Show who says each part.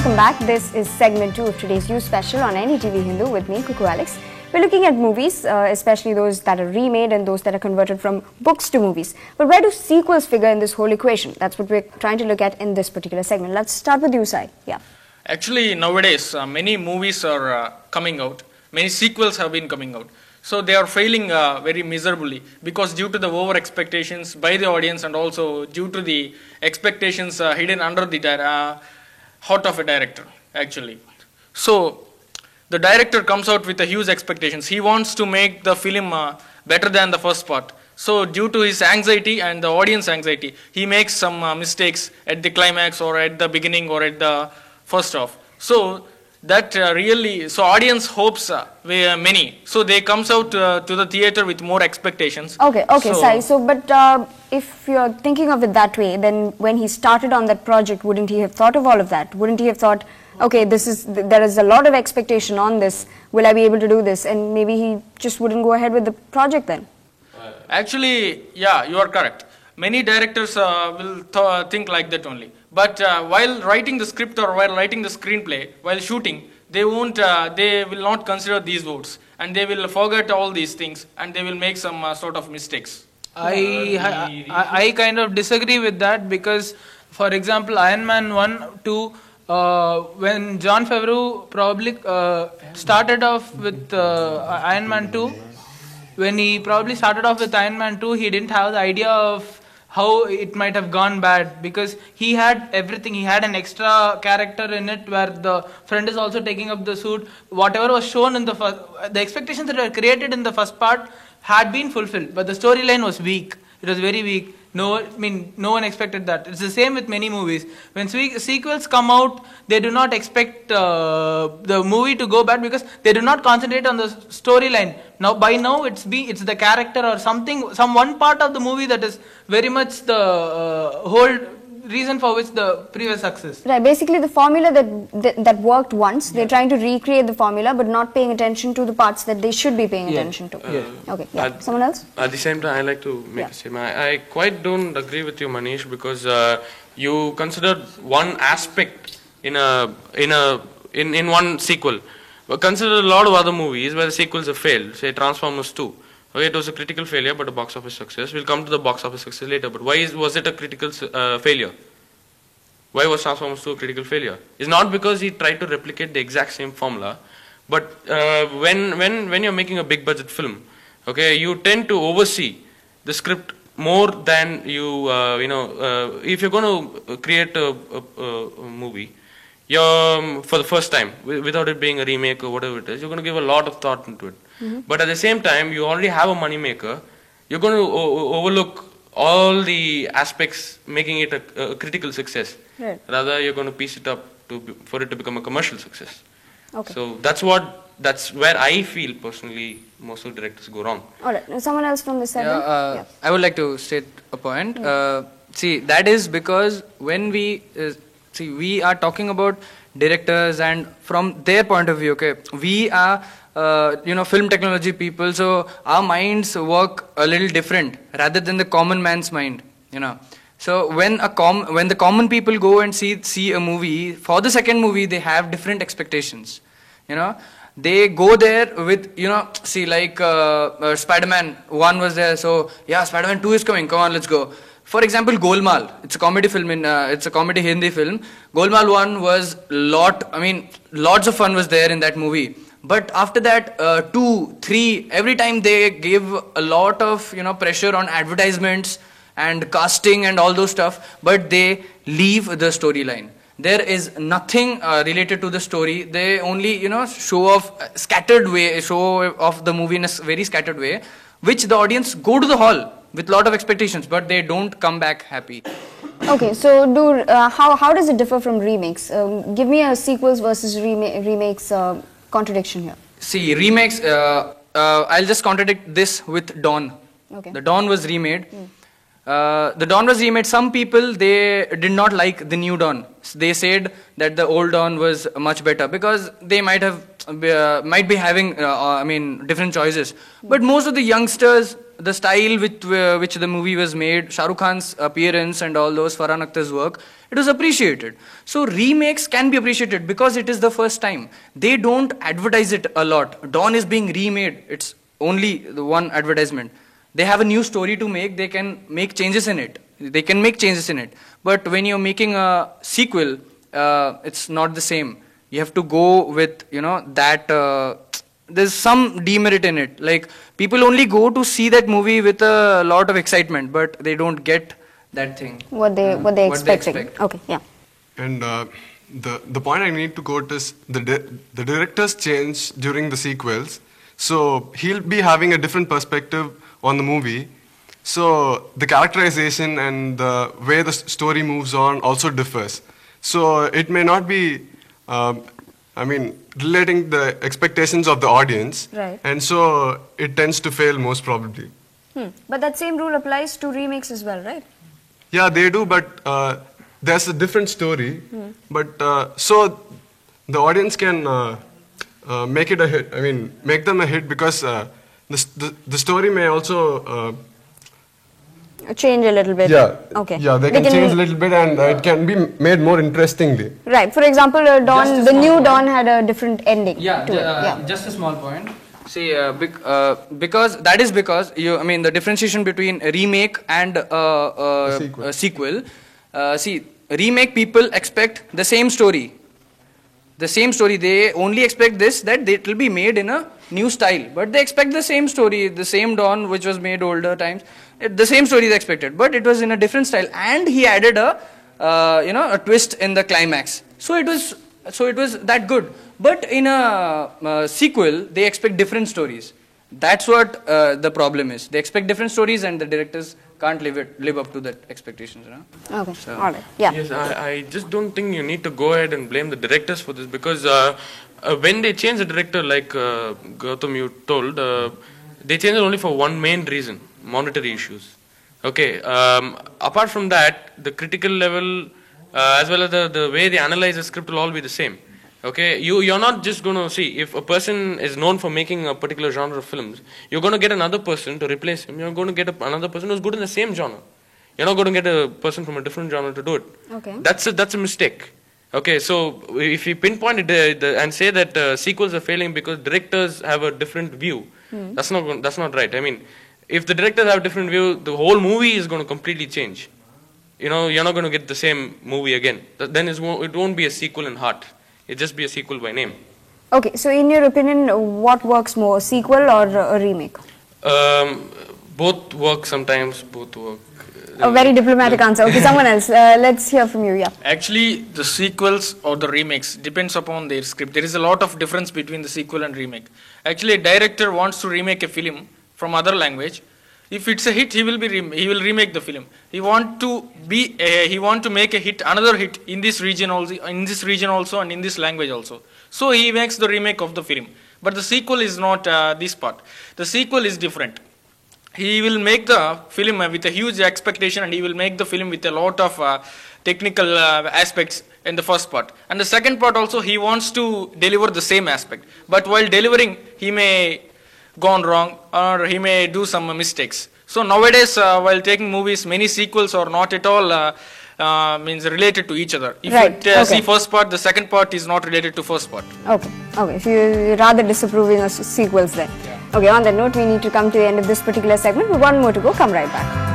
Speaker 1: welcome back. This is segment 2 of today's You Special on NETV Hindu with me, Kuku Alex. We're looking at movies, especially those that are remade and those that are converted from books to movies. But where do sequels figure in this whole equation? That's what we're trying to look at in this particular segment. Let's start with you, Sai. Yeah.
Speaker 2: Actually, nowadays, many movies are coming out. Many sequels have been coming out. So they are failing very miserably because due to the over expectations by the audience and also due to the expectations hidden under the heart of a director, actually. So the director comes out with a huge expectations. He wants to make the film better than the first part. So due to his anxiety and the audience anxiety, he makes some mistakes at the climax or at the beginning or at the first half. So that so audience hopes many. So they comes out to the theater with more expectations.
Speaker 1: Okay, Sai. So, but if you're thinking of it that way, then when he started on that project, wouldn't he have thought of all of that? Wouldn't he have thought, okay, there is a lot of expectation on this. Will I be able to do this? And maybe he just wouldn't go ahead with the project then.
Speaker 2: Actually, yeah, you are correct. Many directors will think like that only. But while writing the script or while writing the screenplay, while shooting, they will not consider these words, and they will forget all these things, and they will make some sort of mistakes.
Speaker 3: I kind of disagree with that because, for example, Iron Man 1, 2, when Jon Favreau probably started off with Iron Man 2, when he probably started off with Iron Man 2, he didn't have the idea of how it might have gone bad because he had everything. He had an extra character in it where the friend is also taking up the suit. Whatever was shown in the expectations that were created in the first part had been fulfilled, but the storyline was weak. It was very weak. No one expected that. It's the same with many movies. When sequels come out, they do not expect the movie to go bad because they do not concentrate on the storyline. By now, it's the character or some one part of the movie that is very much the whole reason for which the previous success.
Speaker 1: Right. Basically, the formula that worked once, they're trying to recreate the formula, but not paying attention to the parts that they should be paying attention to. Okay. Yeah. Someone else?
Speaker 4: At the same time, I like to make a statement. I quite don't agree with you, Manish, because you consider one aspect in one sequel. But consider a lot of other movies where the sequels have failed. Say Transformers 2. Okay, it was a critical failure, but a box office success. We'll come to the box office success later. But why was it a critical failure? Why was Transformers 2 a critical failure? It's not because he tried to replicate the exact same formula, but when you're making a big budget film, okay, you tend to oversee the script more than if you're going to create a movie, for the first time, without it being a remake or whatever it is, you're going to give a lot of thought into it. But at the same time, you already have a money maker. You're going to overlook all the aspects, making it a critical success.
Speaker 1: Right.
Speaker 4: Rather, you're going to piece it up for it to become a commercial success.
Speaker 1: Okay.
Speaker 4: So that's where I feel personally most of the directors go wrong.
Speaker 1: All right. Someone else from this side?
Speaker 5: I would like to state a point. See, that is because when we are talking about directors and from their point of view, okay, we are film technology people, so our minds work a little different rather than the common man's mind, So when the common people go and see a movie, for the second movie they have different expectations, They go there with, Spider-Man 1 was there, so yeah, Spider-Man 2 is coming, come on, let's go. For example, Golmaal, it's a comedy film it's a comedy Hindi film. Golmaal 1 was lots of fun was there in that movie. But after that, 2, 3, every time they give a lot of, pressure on advertisements and casting and all those stuff, but they leave the storyline. There is nothing related to the story. They only, show off the movie in a very scattered way, which the audience go to the hall with a lot of expectations, but they don't come back happy.
Speaker 1: Okay, so how does it differ from remakes? Give me a sequels versus remakes contradiction here.
Speaker 5: See, remakes, I'll just contradict this with Dawn.
Speaker 1: Okay.
Speaker 5: The Dawn was remade. The Dawn was remade. Some people, they did not like the new Dawn. They said that the old Dawn was much better because they might have might be having, I mean, different choices. But most of the youngsters, the style with which the movie was made, Shah Rukh Khan's appearance and all those, Farhan Akhtar's work, it was appreciated. So remakes can be appreciated because it is the first time. They don't advertise it a lot. Dawn is being remade. It's only the one advertisement. They have a new story to make. They can make changes in it. But when you're making a sequel, it's not the same. You have to go with, that there's some demerit in it. Like, people only go to see that movie with a lot of excitement, but they don't get that thing.
Speaker 1: What they expecting. Okay, yeah.
Speaker 6: And the point I need to quote is the director's change during the sequels. So he'll be having a different perspective on the movie. So the characterization and the way the story moves on also differs. So it may not be, relating the expectations of the audience.
Speaker 1: Right.
Speaker 6: And so it tends to fail most probably.
Speaker 1: But that same rule applies to remakes as well, right?
Speaker 6: Yeah, they do, but there's a different story. But so the audience can make it a hit. Make them a hit because the story may also
Speaker 1: change a little bit.
Speaker 6: Yeah.
Speaker 1: Okay.
Speaker 6: Yeah, they can change a little bit, and it can be made more interestingly.
Speaker 1: Right. For example, Dawn, the new Dawn had a different ending.
Speaker 5: Just a small point. See, because the differentiation between a remake and a sequel. See, remake people expect the same story. They only expect that it will be made in a new style, but they expect the same story, the same Dawn which was made older times. The same story they expected, but it was in a different style, and he added a twist in the climax. So it was that good. But in a sequel, they expect different stories. That's what the problem is. They expect different stories, and the directors can't live up to that expectations.
Speaker 1: Okay.
Speaker 5: So,
Speaker 1: all right. Yeah.
Speaker 4: Yes, I just don't think you need to go ahead and blame the directors for this, because when they change the director, like Gautam you told, they change it only for one main reason: monetary issues. Okay. Apart from that, the critical level as well as the way they analyze the script will all be the same. Okay, you're not just going to see, if a person is known for making a particular genre of films, you're going to get another person to replace him. You're going to get another person who's good in the same genre. You're not going to get a person from a different genre to do it.
Speaker 1: Okay.
Speaker 4: That's a mistake. Okay, so if you pinpoint it and say that sequels are failing because directors have a different view, that's not right. If the directors have a different view, the whole movie is going to completely change. You're not going to get the same movie again. Then it won't be a sequel in heart. It'll just be a sequel by name.
Speaker 1: Okay, so in your opinion, what works more, a sequel or a remake?
Speaker 4: Both work sometimes, both work.
Speaker 1: A very diplomatic answer. Okay, someone else. Let's hear from you, yeah.
Speaker 2: Actually, the sequels or the remakes depends upon their script. There is a lot of difference between the sequel and remake. Actually, a director wants to remake a film from other language. If it's a hit, he will remake the film. He want to make a hit, another hit in this region also, and in this language also. So he makes the remake of the film. But the sequel is not this part. The sequel is different. He will make the film with a huge expectation, and he will make the film with a lot of technical aspects in the first part. And the second part also, he wants to deliver the same aspect. But while delivering, he may gone wrong, or he may do some mistakes. So nowadays, while taking movies, many sequels are not at all means related to each other. If you see first part, the second part is not related to first part.
Speaker 1: Okay. If you're rather disapproving of sequels then. Yeah. Okay, on that note, we need to come to the end of this particular segment. But one more to go. Come right back.